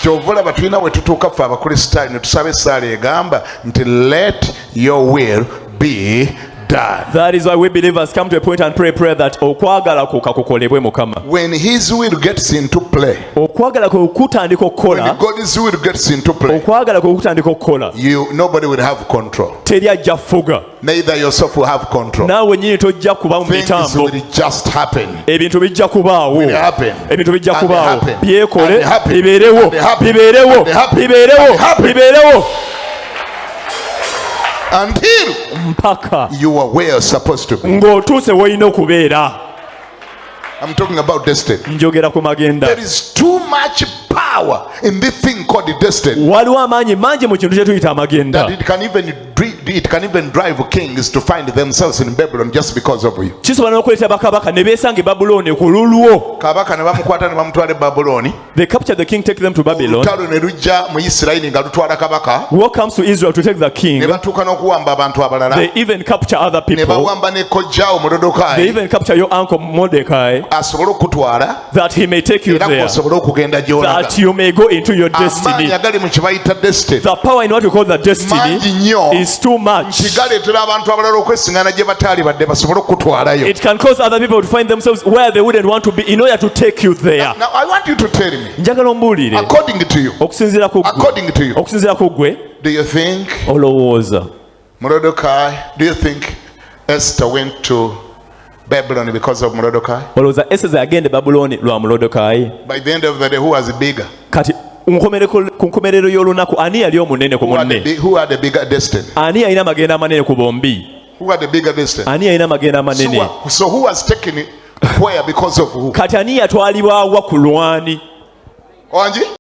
kyovula batulina we tutuuka ffe abakristaayo ne tusaba essaala egamba nti let your will be done. That is why we believers come to a point and pray prayer that okwagala kwo kakukolebwe Mukama. When his will gets into play, okwagala kwo kutandika okukola, when God's will gets into play, okwagala kwo kutandika okukola, nobody will have control. Teri ajja fuga. Neither yourself will have control. Naawe nyini tojja kuba mu mitambo. Things will just happen. Ebintu bijja kubaawo. Will happen. Ebintu bijja kubaawo. Byekole, bibeerewo, bibeerewo, bibeerewo, bibeerewo. Until mpaka you are where you're supposed to be. Ng'otuuse w'olina okubeera. I'm talking about destiny. Njogera ku magenda. There is too much power in this thing called the destiny. Waliwo amaanyi mangi mu kintu kye tuyita amagenda. That it can even drive kings to find themselves in Babylon just because of you. Kisobola n'okuleeta bakabaka ne beesanga e Babuloni ku lulwo. Kabaka ne bamukwata ne bamutwala e Babuloni. They capture the king, take them to Babylon. Olutalo ne lujja mu Isirayiri nga lutwala kabaka. War comes to Israel to take the king. Ne batuuka n'okuwamba abantu abalala. They even capture other people. Ne bawamba ne kojjaawo Mordecai. They even capture your uncle Mordecai. Asobole okutwala. That he may take you there. Osobole okugenda gy'olaga. That you may go into your destiny. Amaanyi agali mu kye bayita destiny. The power in what we call the destiny is too much. Kigaleetera abantu abalala okwesiŋŋaana gye bataali badde basobole okutwalayo. It can cause other people to find themselves where they wouldn't want to be in order to take you there. Now I want you to tell me. Njagala ombuulire. According to you. Okusinziira ku ggwe. According to you. Okusinziira ku ggwe. Do you think olowooza Mordecai, do you think Esther went to Babylon because of Mordecai? Olowooza Esther yagenda Babuloni lwa Mordecai? By the end of the day, who was bigger? Kati ku nkomerero y'olunaku ani yali omunene ku munne? Who had the bigger destiny? Ani yalina amagenda amanene ku bombi? Who had the bigger destiny? Ani yalina amagenda amanene? So who was taken where because of who? Kati ani yatwalibwa wa ku lwani? Wanji?